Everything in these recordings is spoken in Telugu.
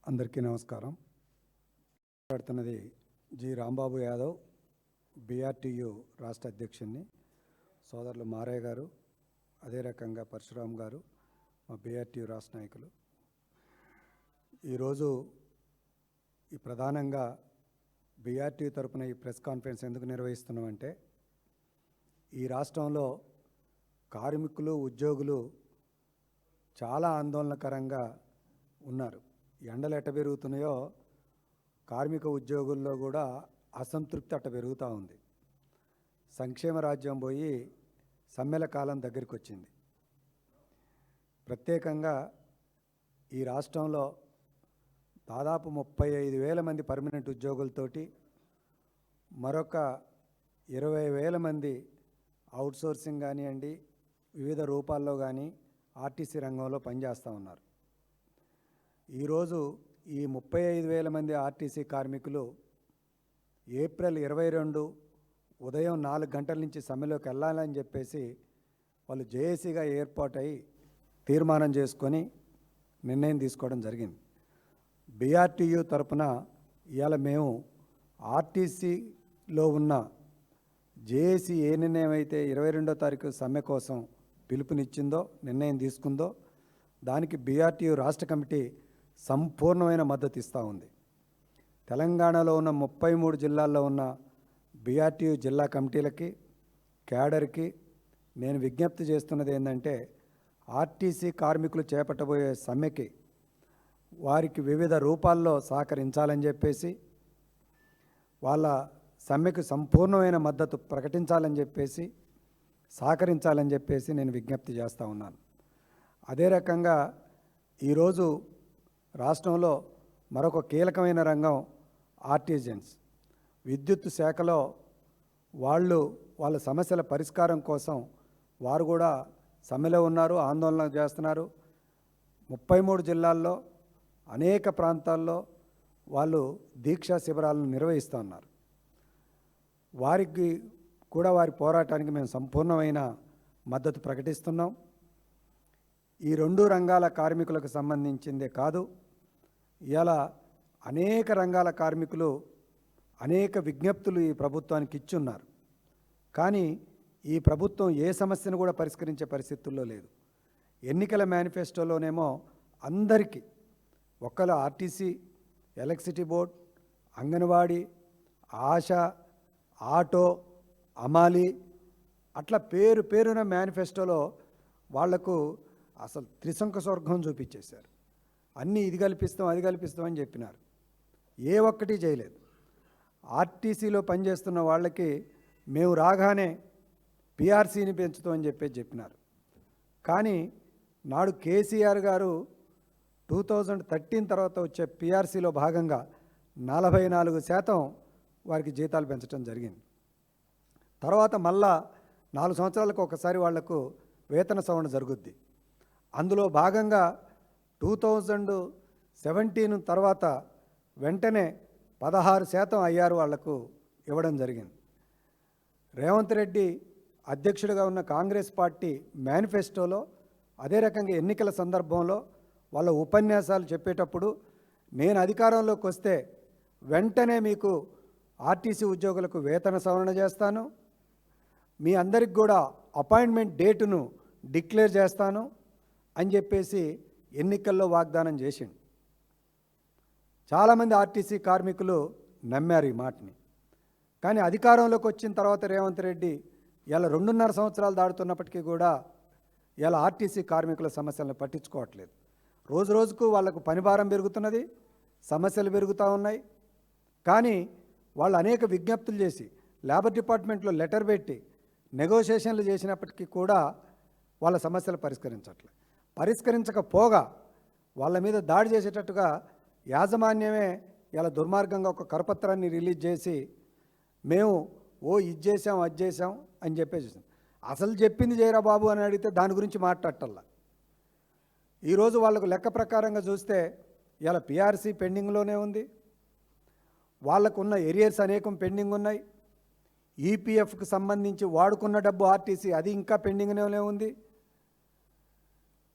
అందరికీ నమస్కారం. మాట్లాడుతున్నది జి రాంబాబు యాదవ్, BRTU రాష్ట్ర అధ్యక్షుడిని. సోదరులు మారయ్య గారు, అదే రకంగా పరశురామ్ గారు, మా BRTU రాష్ట్ర నాయకులు. ఈరోజు ఈ ప్రధానంగా BRTU తరపున ఈ ప్రెస్ కాన్ఫరెన్స్ ఎందుకు నిర్వహిస్తున్నామంటే, ఈ రాష్ట్రంలో కార్మికులు, ఉద్యోగులు చాలా ఆందోళనకరంగా ఉన్నారు. ఎండలు ఎట్ట పెరుగుతున్నాయో కార్మిక ఉద్యోగుల్లో కూడా అసంతృప్తి అట్ట పెరుగుతూ ఉంది. సంక్షేమ రాజ్యం పోయి సమ్మెల కాలం దగ్గరికి వచ్చింది. ప్రత్యేకంగా ఈ రాష్ట్రంలో దాదాపు 35,000 మంది పర్మనెంట్ ఉద్యోగులతోటి మరొక 20,000 మంది అవుట్సోర్సింగ్ కానివ్వండి, వివిధ రూపాల్లో కానీ ఆర్టీసీ రంగంలో పనిచేస్తూ ఉన్నారు. ఈరోజు ఈ 35,000 మంది ఆర్టీసీ కార్మికులు ఏప్రిల్ 22 ఉదయం 4 గంటల నుంచి సమ్మెలోకి వెళ్ళాలని చెప్పేసి వాళ్ళు జేఏసీగా ఏర్పాటై తీర్మానం చేసుకొని నిర్ణయం తీసుకోవడం జరిగింది. BRTU తరపున ఇవాళ మేము ఆర్టీసీలో ఉన్న జేఏసీ ఏ నిర్ణయం అయితే 22వ తారీఖు సమ్మె కోసం పిలుపునిచ్చిందో, నిర్ణయం తీసుకుందో, దానికి BRTU రాష్ట్ర కమిటీ సంపూర్ణమైన మద్దతు ఇస్తూ ఉంది. తెలంగాణలో ఉన్న 33 జిల్లాల్లో ఉన్న BRTU జిల్లా కమిటీలకి, క్యాడర్కి నేను విజ్ఞప్తి చేస్తున్నది ఏంటంటే, ఆర్టీసీ కార్మికులు చేపట్టబోయే సమ్మెకి వారికి వివిధ రూపాల్లో సహకరించాలని చెప్పేసి, వాళ్ళ సమ్మెకు సంపూర్ణమైన మద్దతు ప్రకటించాలని చెప్పేసి, సహకరించాలని చెప్పేసి నేను విజ్ఞప్తి చేస్తూ ఉన్నాను. అదే రకంగా ఈరోజు రాష్ట్రంలో మరొక కీలకమైన రంగం ఆర్టిజన్స్. విద్యుత్ శాఖలో వాళ్ళ సమస్యల పరిష్కారం కోసం వారు కూడా సమ్మెలో ఉన్నారు, ఆందోళన చేస్తున్నారు. 33 జిల్లాల్లో అనేక ప్రాంతాల్లో వాళ్ళు దీక్షా శిబిరాలను నిర్వహిస్తూ ఉన్నారు. వారికి కూడా వారి పోరాటానికి మేము సంపూర్ణమైన మద్దతు ప్రకటిస్తున్నాం. ఈ 2 రంగాల కార్మికులకు సంబంధించిందే కాదు, ఇలా అనేక రంగాల కార్మికులు అనేక విజ్ఞప్తులు ఈ ప్రభుత్వానికి ఇచ్చున్నారు. కానీ ఈ ప్రభుత్వం ఏ సమస్యను కూడా పరిష్కరించే పరిస్థితుల్లో లేదు. ఎన్నికల మేనిఫెస్టోలోనేమో అందరికీ ఒక్కల RTC, electricity board, anganwadi, ASHA, auto, అమాలి అట్లా పేరున మేనిఫెస్టోలో వాళ్లకు అసలు త్రిశంక స్వర్గం చూపించేశారు. అన్నీ ఇది కల్పిస్తాం, అది కల్పిస్తాం అని చెప్పినారు. ఏ ఒక్కటి చేయలేదు. ఆర్టీసీలో పనిచేస్తున్న వాళ్ళకి మేము రాగానే PRCని పెంచుతామని చెప్పినారు. కానీ నాడు కేసీఆర్ గారు 2013 తర్వాత వచ్చే PRCలో భాగంగా 44% వారికి జీతాలు పెంచడం జరిగింది. తర్వాత మళ్ళా 4 సంవత్సరాలకు ఒకసారి వాళ్లకు వేతన సవరణ జరుగుద్ది. అందులో భాగంగా 2017 తర్వాత వెంటనే 16% అయ్యారు వాళ్లకు ఇవ్వడం జరిగింది. రేవంత్ రెడ్డి అధ్యక్షుడిగా ఉన్న కాంగ్రెస్ పార్టీ మేనిఫెస్టోలో, అదే రకంగా ఎన్నికల సందర్భంలో వాళ్ళ ఉపన్యాసాలు చెప్పేటప్పుడు, నేను అధికారంలోకి వస్తే వెంటనే మీకు ఆర్టీసీ ఉద్యోగులకు వేతన సవరణ చేస్తాను, మీ అందరికి కూడా అపాయింట్మెంట్ డేటును డిక్లేర్ చేస్తాను అని చెప్పేసి ఎన్నికల్లో వాగ్దానం చేసిండు. చాలామంది ఆర్టీసీ కార్మికులు నమ్మారు ఈ మాటని. కానీ అధికారంలోకి వచ్చిన తర్వాత రేవంత్ రెడ్డి ఇలా 2.5 సంవత్సరాలు దాడుతున్నప్పటికీ కూడా ఇలా ఆర్టీసీ కార్మికుల సమస్యలను పట్టించుకోవట్లేదు. రోజు రోజుకు వాళ్లకు పనిభారం పెరుగుతున్నది, సమస్యలు పెరుగుతూ ఉన్నాయి. కానీ వాళ్ళు అనేక విజ్ఞప్తులు చేసి లేబర్ డిపార్ట్మెంట్లో లెటర్ పెట్టి నెగోషియేషన్లు చేసినప్పటికీ కూడా వాళ్ళ సమస్యలు పరిష్కరించకపోగా వాళ్ళ మీద దాడి చేసేటట్టుగా యాజమాన్యమే ఇలా దుర్మార్గంగా ఒక కరపత్రాన్ని రిలీజ్ చేసి మేము ఇది చేసాం, అది చేసాం అని చెప్పేసి, అసలు చెప్పింది చేయరా బాబు అని అడిగితే దాని గురించి మాట్లాడటల్లా. ఈరోజు వాళ్ళకు లెక్క ప్రకారంగా చూస్తే ఇలా PRC పెండింగ్లోనే ఉంది, వాళ్ళకున్న ఏరియర్స్ అనేకం పెండింగ్ ఉన్నాయి. EPFకు సంబంధించి వాడుకున్న డబ్బు ఆర్టీసీ అది ఇంకా పెండింగ్లోనే ఉంది.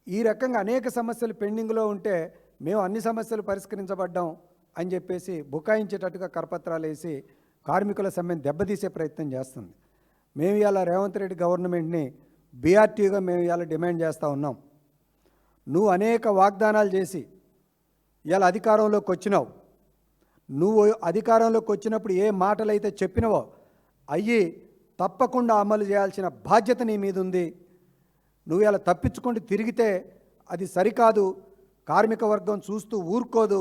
ఈ రకంగా అనేక సమస్యలు పెండింగ్లో ఉంటే మేము అన్ని సమస్యలు పరిష్కరించబడ్డాం అని చెప్పేసి బుకాయించేటట్టుగా కరపత్రాలు వేసి కార్మికుల సమ్మెను దెబ్బతీసే ప్రయత్నం చేస్తుంది. మేము ఇవాళ రేవంత్ రెడ్డి గవర్నమెంట్ని బీఆర్టీగా మేము ఇవాళ డిమాండ్ చేస్తూ ఉన్నాం. నువ్వు అనేక వాగ్దానాలు చేసి ఇవాళ అధికారంలోకి వచ్చినావు. నువ్వు అధికారంలోకి వచ్చినప్పుడు ఏ మాటలైతే చెప్పినవో అయ్యి తప్పకుండా అమలు చేయాల్సిన బాధ్యత నీ మీద ఉంది. నువ్వు ఇలా తప్పించుకుంటూ తిరిగితే అది సరికాదు, కార్మిక వర్గం చూస్తూ ఊరుకోదు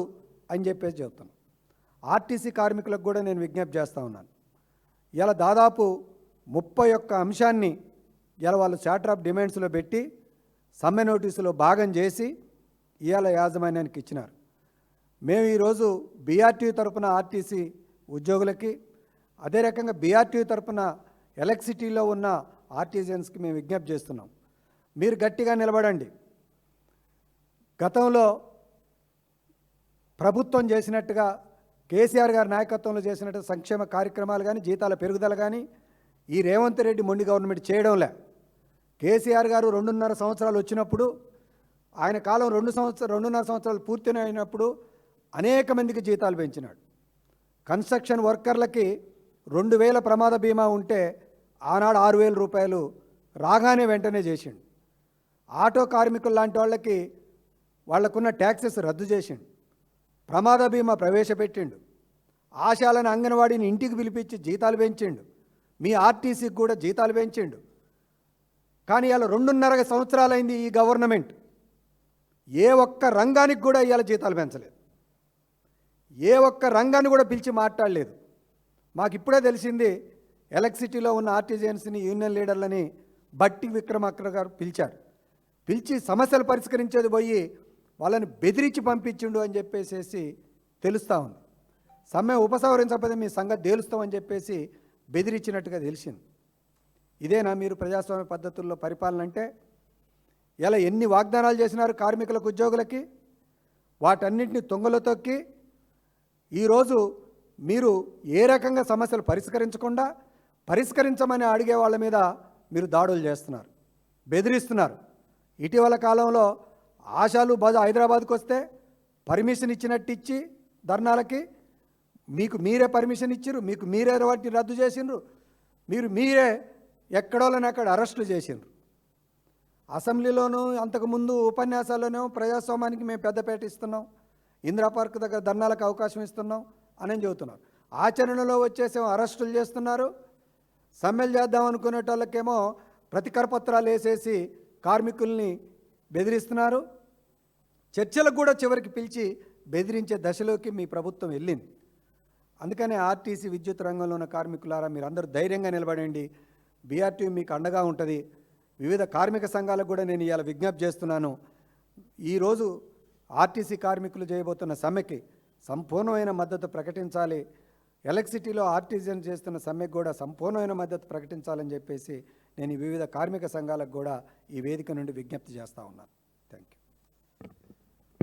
అని చెప్పేసి చెప్తాను. ఆర్టీసీ కార్మికులకు కూడా నేను విజ్ఞప్తి చేస్తూ ఉన్నాను. ఇలా దాదాపు 31 అంశాన్ని ఇలా వాళ్ళు చార్టర్ ఆఫ్ డిమాండ్స్లో పెట్టి సమ్మె నోటీసులో భాగం చేసి ఇవాళ యాజమాన్యానికి ఇచ్చినారు. మేము ఈరోజు బీఆర్టీ తరపున ఆర్టీసీ ఉద్యోగులకి, అదే రకంగా బీఆర్టీ తరపున ఎలక్ట్రిసిటీలో ఉన్న ఆర్టీజియన్స్కి మేము విజ్ఞప్తి చేస్తున్నాం. మీరు గట్టిగా నిలబడండి. గతంలో ప్రభుత్వం చేసినట్టుగా కేసీఆర్ గారి నాయకత్వంలో చేసినట్టు సంక్షేమ కార్యక్రమాలు కానీ, జీతాల పెరుగుదల కానీ ఈ రేవంత్ రెడ్డి మొండి గవర్నమెంట్ చేయడంలే. కేసీఆర్ గారు 2.5 సంవత్సరాలు వచ్చినప్పుడు, ఆయన కాలం 2.5 సంవత్సరాలు పూర్తి అయినప్పుడు అనేక మందికి జీతాలు పెంచినాడు. కన్స్ట్రక్షన్ వర్కర్లకి 2000 ప్రమాద బీమా ఉంటే ఆనాడు 6000 రూపాయలు రాగానే వెంటనే చేసిండు. ఆటో కార్మికులు లాంటి వాళ్ళకి వాళ్లకున్న ట్యాక్సెస్ రద్దు చేసిండు. ప్రమాద బీమా ప్రవేశపెట్టిండు. ఆశాలను అంగన్వాడీని ఇంటికి పిలిపించి జీతాలు పెంచిండు. మీ ఆర్టీసీకి కూడా జీతాలు పెంచిండు. కానీ ఇలా 2.5 సంవత్సరాలైంది ఈ గవర్నమెంట్ ఏ ఒక్క రంగానికి కూడా ఇవాళ జీతాలు పెంచలేదు. ఏ ఒక్క రంగాన్ని కూడా పిలిచి మాట్లాడలేదు. మాకు ఇప్పుడే తెలిసింది, ఎలక్ట్రిసిటీలో ఉన్న ఆర్టిజన్స్ని యూనియన్ లీడర్లని బట్టి విక్రమార్క గారు పిలిచి సమస్యలు పరిష్కరించేది పోయి వాళ్ళని బెదిరించి పంపించిండు అని చెప్పేసి తెలుస్తూ ఉంది. సమ్మె ఉపసంహరించకపోతే మీ సంగతి తేలుస్తామని చెప్పేసి బెదిరించినట్టుగా తెలిసింది. ఇదేనా మీరు ప్రజాస్వామ్య పద్ధతుల్లో పరిపాలన అంటే? ఇలా ఎన్ని వాగ్దానాలు చేసినారు కార్మికులకు, ఉద్యోగులకి, వాటన్నింటినీ తొంగలో తొక్కి ఈరోజు మీరు ఏ రకంగా సమస్యలు పరిష్కరించమని అడిగే వాళ్ళ మీద మీరు దాడులు చేస్తున్నారు, బెదిరిస్తున్నారు. ఇటీవల కాలంలో ఆశాలు హైదరాబాద్కి వస్తే పర్మిషన్ ఇచ్చినట్టు ఇచ్చి ధర్నాలకి మీకు మీరే పర్మిషన్ ఇచ్చిర్రు, మీకు మీరే వాటిని రద్దు చేసిండ్రు, మీరే ఎక్కడోళ్ళని అక్కడ అరెస్టులు చేసిండ్రు. అసెంబ్లీలోనూ అంతకుముందు ఉపన్యాసాల్లోనూ ప్రజాస్వామ్యానికి మేము పెద్దపేట ఇస్తున్నాం, ఇందిరా పార్క్ దగ్గర ధర్నాలకు అవకాశం ఇస్తున్నాం అని చెబుతున్నారు. ఆచరణలో వచ్చేసేమో అరెస్టులు చేస్తున్నారు. సమ్మెలు చేద్దాం అనుకునేటోళ్ళకేమో ప్రతికరపత్రాలు వేసేసి కార్మికుల్ని బెదిరిస్తున్నారు. చర్చలకు కూడా చివరికి పిలిచి బెదిరించే దశలోకి మీ ప్రభుత్వం వెళ్ళింది. అందుకనే ఆర్టీసీ విద్యుత్ రంగంలో ఉన్న కార్మికులారా, మీరు అందరూ ధైర్యంగా నిలబడండి. బీఆర్టీ మీకు అండగా ఉంటుంది. వివిధ కార్మిక సంఘాలకు కూడా నేను ఇవాళ విజ్ఞప్తి చేస్తున్నాను. ఈరోజు ఆర్టీసీ కార్మికులు చేయబోతున్న సమ్మెకి సంపూర్ణమైన మద్దతు ప్రకటించాలి. ఎలక్ట్రిసిటీలో ఆర్టీజన్ చేస్తున్న సమ్మెకు కూడా సంపూర్ణమైన మద్దతు ప్రకటించాలని చెప్పేసి నేను ఈ వివిధ కార్మిక సంఘాలకు కూడా ఈ వేదిక నుండి విజ్ఞప్తి చేస్తూ ఉన్నాను. Thank you.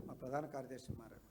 మా ప్రధాన కార్యదర్శి మారారు.